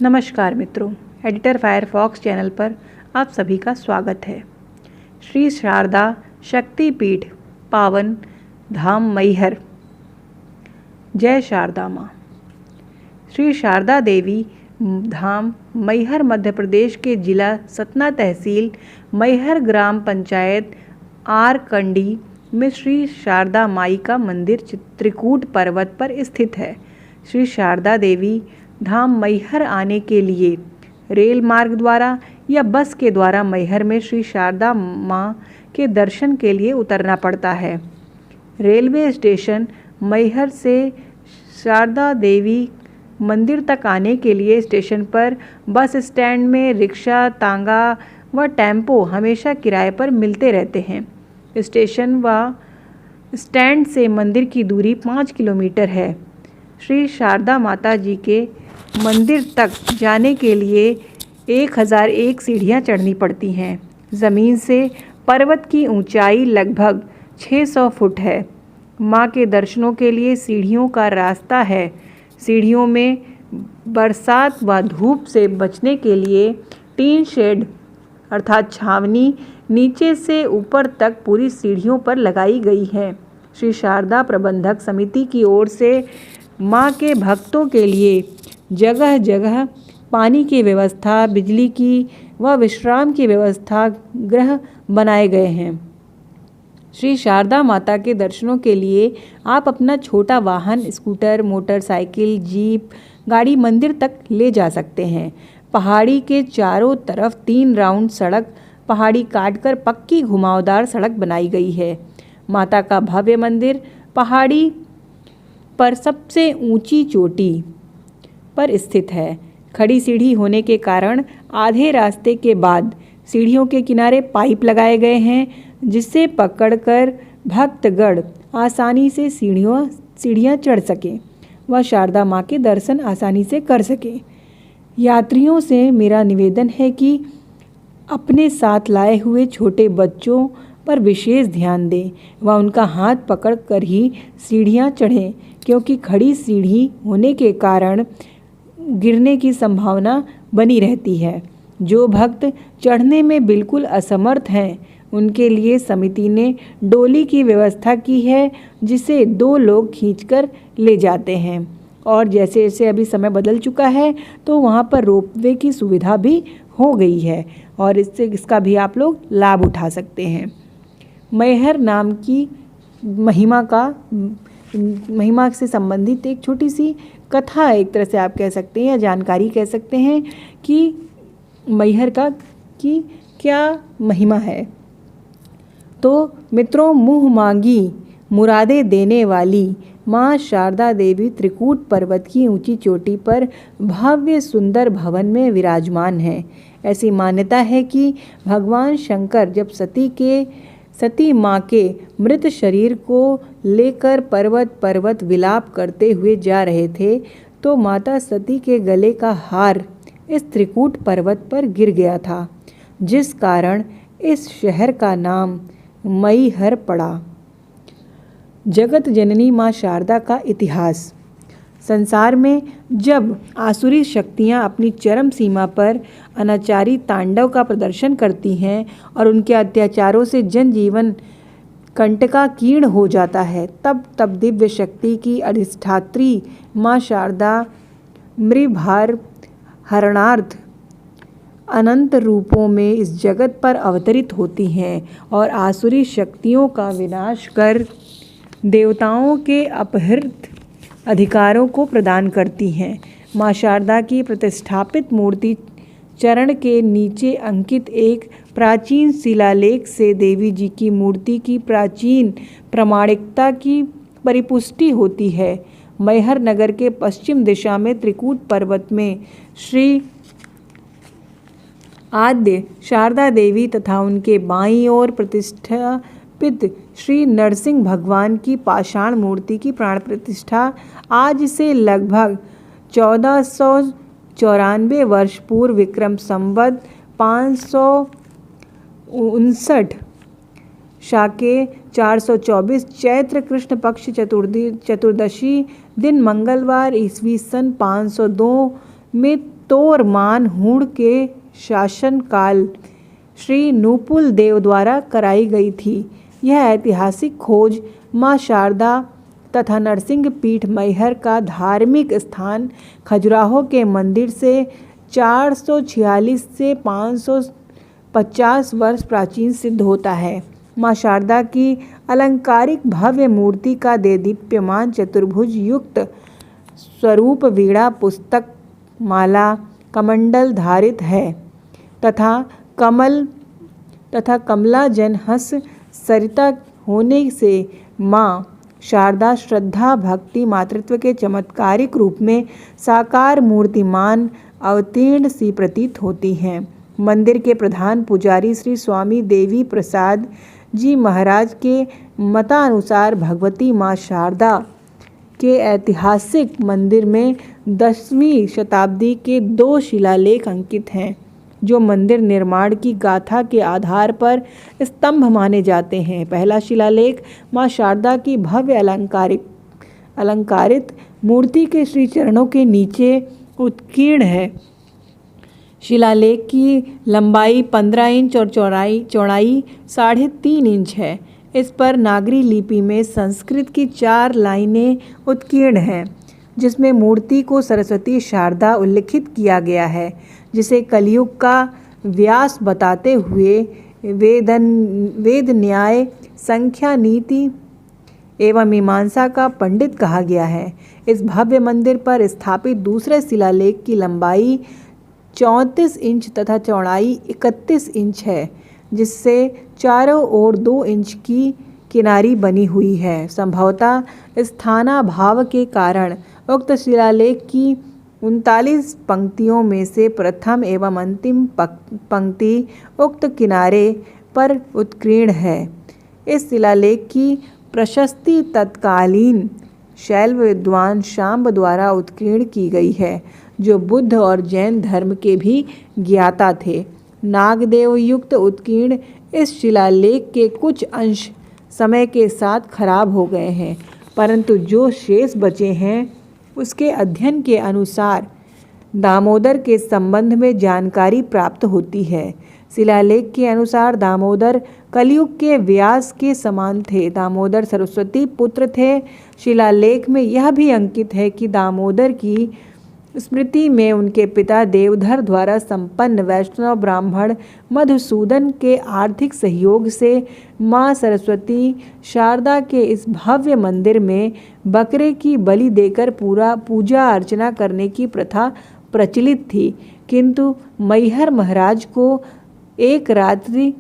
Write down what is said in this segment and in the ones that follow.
नमस्कार मित्रों, editor Firefox channel पर आप सभी का स्वागत है। श्री शारदा शक्तिपीठ पावन धाम मैहर। जय शारदा माँ। श्री शारदा देवी धाम मैहर मध्य प्रदेश के जिला सतना तहसील मैहर ग्राम पंचायत आरकंडी में श्री शारदा माई का मंदिर त्रिकूट पर्वत पर स्थित है। श्री शारदा देवी धाम मैहर आने के लिए रेल मार्ग द्वारा या बस के द्वारा मैहर में श्री शारदा माँ के दर्शन के लिए उतरना पड़ता है। रेलवे स्टेशन मैहर से शारदा देवी मंदिर तक आने के लिए स्टेशन पर बस स्टैंड में रिक्शा, तांगा व टेम्पो हमेशा किराए पर मिलते रहते हैं। स्टेशन व स्टैंड से मंदिर की दूरी 5 किलोमीटर है। श्री शारदा माता जी के मंदिर तक जाने के लिए 1001 सीढ़ियाँ चढ़नी पड़ती हैं। ज़मीन से पर्वत की ऊंचाई लगभग 600 फुट है। माँ के दर्शनों के लिए सीढ़ियों का रास्ता है। सीढ़ियों में बरसात व धूप से बचने के लिए टीन शेड अर्थात छावनी नीचे से ऊपर तक पूरी सीढ़ियों पर लगाई गई है। श्री शारदा प्रबंधक समिति की ओर से माँ के भक्तों के लिए जगह जगह पानी की व्यवस्था, बिजली की व विश्राम की व्यवस्था गृह बनाए गए हैं। श्री शारदा माता के दर्शनों के लिए आप अपना छोटा वाहन, स्कूटर, मोटरसाइकिल, जीप गाड़ी मंदिर तक ले जा सकते हैं। पहाड़ी के चारों तरफ 3 राउंड सड़क पहाड़ी काटकर पक्की घुमावदार सड़क बनाई गई है। माता का भव्य मंदिर पहाड़ी पर सबसे ऊंची चोटी पर स्थित है। खड़ी सीढ़ी होने के कारण आधे रास्ते के बाद सीढ़ियों के किनारे पाइप लगाए गए हैं, जिससे पकड़कर भक्तगण आसानी से सीढ़ियाँ चढ़ सकें व शारदा माँ के दर्शन आसानी से कर सकें। यात्रियों से मेरा निवेदन है कि अपने साथ लाए हुए छोटे बच्चों पर विशेष ध्यान दें व उनका हाथ पकड़कर ही सीढ़ियाँ चढ़ें, क्योंकि खड़ी सीढ़ी होने के कारण गिरने की संभावना बनी रहती है। जो भक्त चढ़ने में बिल्कुल असमर्थ हैं, उनके लिए समिति ने डोली की व्यवस्था की है, जिसे 2 लोग खींचकर ले जाते हैं। और जैसे जैसे अभी समय बदल चुका है तो वहाँ पर रोपवे की सुविधा भी हो गई है और इसका भी आप लोग लाभ उठा सकते हैं। मैहर नाम की महिमा से संबंधित एक छोटी सी कथा, एक तरह से आप कह सकते हैं या जानकारी कह सकते हैं कि मैहर का की क्या महिमा है। तो मित्रों, मुँह मांगी मुरादें देने वाली माँ शारदा देवी त्रिकूट पर्वत की ऊंची चोटी पर भव्य सुंदर भवन में विराजमान है। ऐसी मान्यता है कि भगवान शंकर जब सती माँ के मृत शरीर को लेकर पर्वत विलाप करते हुए जा रहे थे, तो माता सती के गले का हार इस त्रिकूट पर्वत पर गिर गया था, जिस कारण इस शहर का नाम मैहर पड़ा। जगत जननी माँ शारदा का इतिहास। संसार में जब आसुरी शक्तियाँ अपनी चरम सीमा पर अनाचारी तांडव का प्रदर्शन करती हैं और उनके अत्याचारों से जनजीवन कंटकाकीर्ण हो जाता है, तब दिव्य शक्ति की अधिष्ठात्री माँ शारदा मृभार हरणार्थ अनंत रूपों में इस जगत पर अवतरित होती हैं और आसुरी शक्तियों का विनाश कर देवताओं के अपहृत अधिकारों को प्रदान करती हैं। माँ शारदा की प्रतिष्ठापित मूर्ति चरण के नीचे अंकित एक प्राचीन शिलालेख से देवी जी की मूर्ति की प्राचीन प्रामाणिकता की परिपुष्टि होती है। मैहर नगर के पश्चिम दिशा में त्रिकूट पर्वत में श्री आद्य शारदा देवी तथा उनके बाईं ओर प्रतिष्ठापित श्री नरसिंह भगवान की पाषाण मूर्ति की प्राण प्रतिष्ठा आज से लगभग 1494 वर्ष पूर्व विक्रम संवत 559 शाके 424 चैत्र कृष्ण पक्ष चतुर्दशी दिन मंगलवार ईस्वी सन 502 में तोरमान हुड़ के शासनकाल श्री नूपुल देव द्वारा कराई गई थी। यह ऐतिहासिक खोज माँ शारदा तथा नरसिंह पीठ मैहर का धार्मिक स्थान खजुराहो के मंदिर से 446 से 550 वर्ष प्राचीन सिद्ध होता है। माँ शारदा की अलंकारिक भव्य मूर्ति का देदीप्यमान चतुर्भुज युक्त स्वरूप वीणा, पुस्तक माला, कमंडल धारित है तथा कमला जनहस सरिता होने से माँ शारदा श्रद्धा, भक्ति, मातृत्व के चमत्कारिक रूप में साकार मूर्तिमान अवतीर्ण सी प्रतीत होती हैं। मंदिर के प्रधान पुजारी श्री स्वामी देवी प्रसाद जी महाराज के मतानुसार भगवती माँ शारदा के ऐतिहासिक मंदिर में 10वीं शताब्दी के 2 शिलालेख अंकित हैं, जो मंदिर निर्माण की गाथा के आधार पर स्तंभ माने जाते हैं। पहला शिलालेख माँ शारदा की भव्य अलंकारित मूर्ति के श्री चरणों के नीचे उत्कीर्ण है। शिलालेख की लंबाई 15 इंच और चौड़ाई 3.5 इंच है। इस पर नागरी लिपि में संस्कृत की 4 लाइनें उत्कीर्ण हैं, जिसमें मूर्ति को सरस्वती शारदा उल्लिखित किया गया है, जिसे कलयुग का व्यास बताते हुए वेद न्याय, संख्या, नीति एवं मीमांसा का पंडित कहा गया है। इस भव्य मंदिर पर स्थापित दूसरे शिलालेख की लंबाई 34 इंच तथा चौड़ाई 31 इंच है, जिससे चारों ओर 2 इंच की किनारी बनी हुई है। संभवतः स्थानाभाव के कारण उक्त शिलालेख की 39 पंक्तियों में से प्रथम एवं अंतिम पंक्ति उक्त किनारे पर उत्कीर्ण है। इस शिलालेख की प्रशस्ति तत्कालीन शैव विद्वान शांब द्वारा उत्कीर्ण की गई है, जो बुद्ध और जैन धर्म के भी ज्ञाता थे। नागदेव युक्त उत्कीर्ण इस शिलालेख के कुछ अंश समय के साथ खराब हो गए हैं, परंतु जो शेष बचे हैं उसके अध्ययन के अनुसार दामोदर के संबंध में जानकारी प्राप्त होती है। शिलालेख के अनुसार दामोदर कलयुग के व्यास के समान थे। दामोदर सरस्वती पुत्र थे। शिलालेख में यह भी अंकित है कि दामोदर की स्मृति में उनके पिता देवधर द्वारा संपन्न वैष्णव ब्राह्मण मधुसूदन के आर्थिक सहयोग से माँ सरस्वती शारदा के इस भव्य मंदिर में बकरे की बलि देकर पूजा अर्चना करने की प्रथा प्रचलित थी, किंतु मैहर महाराज को एक रात्रि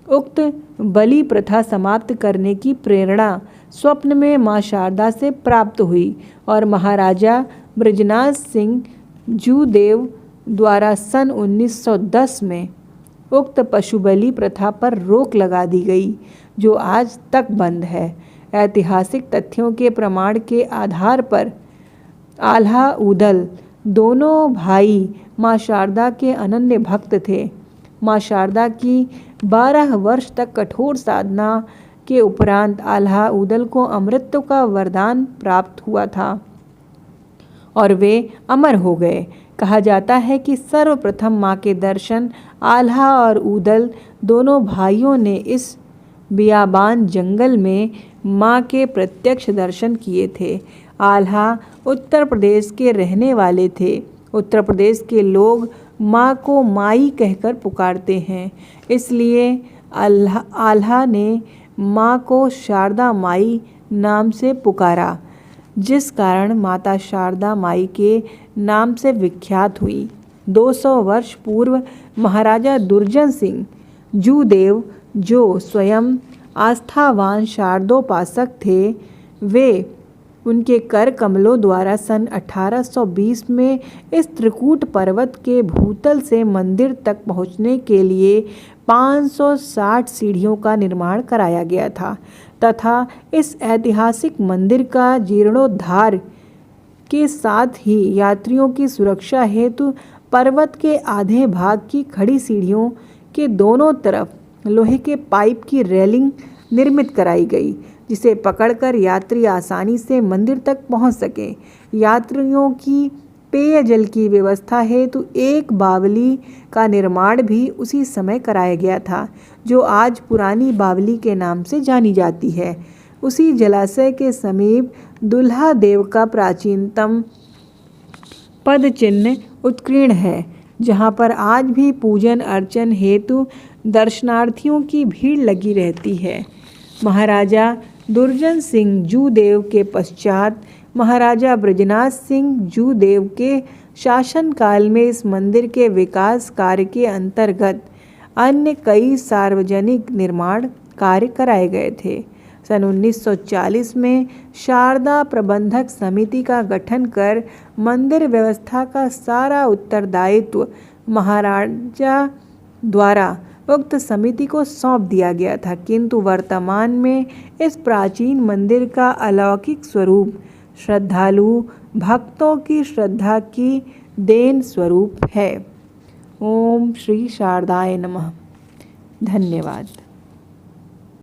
उक्त बलि प्रथा समाप्त करने की प्रेरणा स्वप्न में माँ शारदा से प्राप्त हुई और महाराजा ब्रजनाथ सिंह जूदेव द्वारा सन 1910 में उक्त पशु बलि प्रथा पर रोक लगा दी गई, जो आज तक बंद है। ऐतिहासिक तथ्यों के प्रमाण के आधार पर आल्हा उदल दोनों भाई माँ शारदा के अनन्य भक्त थे। माँ शारदा की 12 वर्ष तक कठोर साधना के उपरांत आल्हा उदल को अमृत का वरदान प्राप्त हुआ था और वे अमर हो गए। कहा जाता है कि सर्वप्रथम माँ के दर्शन आल्हा और उदल दोनों भाइयों ने इस बियाबान जंगल में माँ के प्रत्यक्ष दर्शन किए थे। आल्हा उत्तर प्रदेश के रहने वाले थे। उत्तर प्रदेश के लोग माँ को माई कहकर पुकारते हैं, इसलिए आल्हा ने माँ को शारदा माई नाम से पुकारा, जिस कारण माता शारदा माई के नाम से विख्यात हुई। 200 वर्ष पूर्व महाराजा दुर्जन सिंह जूदेव, जो स्वयं आस्थावान शारदोपासक थे, वे उनके कर कमलों द्वारा सन 1820 में इस त्रिकूट पर्वत के भूतल से मंदिर तक पहुंचने के लिए 560 सीढ़ियों का निर्माण कराया गया था तथा इस ऐतिहासिक मंदिर का जीर्णोद्धार के साथ ही यात्रियों की सुरक्षा हेतु पर्वत के आधे भाग की खड़ी सीढ़ियों के दोनों तरफ लोहे के पाइप की रेलिंग निर्मित कराई गई, जिसे पकड़कर यात्री आसानी से मंदिर तक पहुंच सकें। यात्रियों की पेयजल की व्यवस्था हेतु एक बावली का निर्माण भी उसी समय कराया गया था, जो आज पुरानी बावली के नाम से जानी जाती है। उसी जलाशय के समीप दुल्हा देव का प्राचीनतम पद चिन्ह उत्कीर्ण है, जहाँ पर आज भी पूजन अर्चन हेतु दर्शनार्थियों की भीड़ लगी रहती है। महाराजा दुर्जन सिंह जूदेव के पश्चात महाराजा ब्रजनाथ सिंह जूदेव के शासनकाल में इस मंदिर के विकास कार्य के अंतर्गत अन्य कई सार्वजनिक निर्माण कार्य कराए गए थे। सन 1940 में शारदा प्रबंधक समिति का गठन कर मंदिर व्यवस्था का सारा उत्तरदायित्व महाराजा द्वारा उक्त समिति को सौंप दिया गया था, किंतु वर्तमान में इस प्राचीन मंदिर का अलौकिक स्वरूप श्रद्धालु भक्तों की श्रद्धा की देन स्वरूप है। ओम श्री शारदाय नमः। धन्यवाद।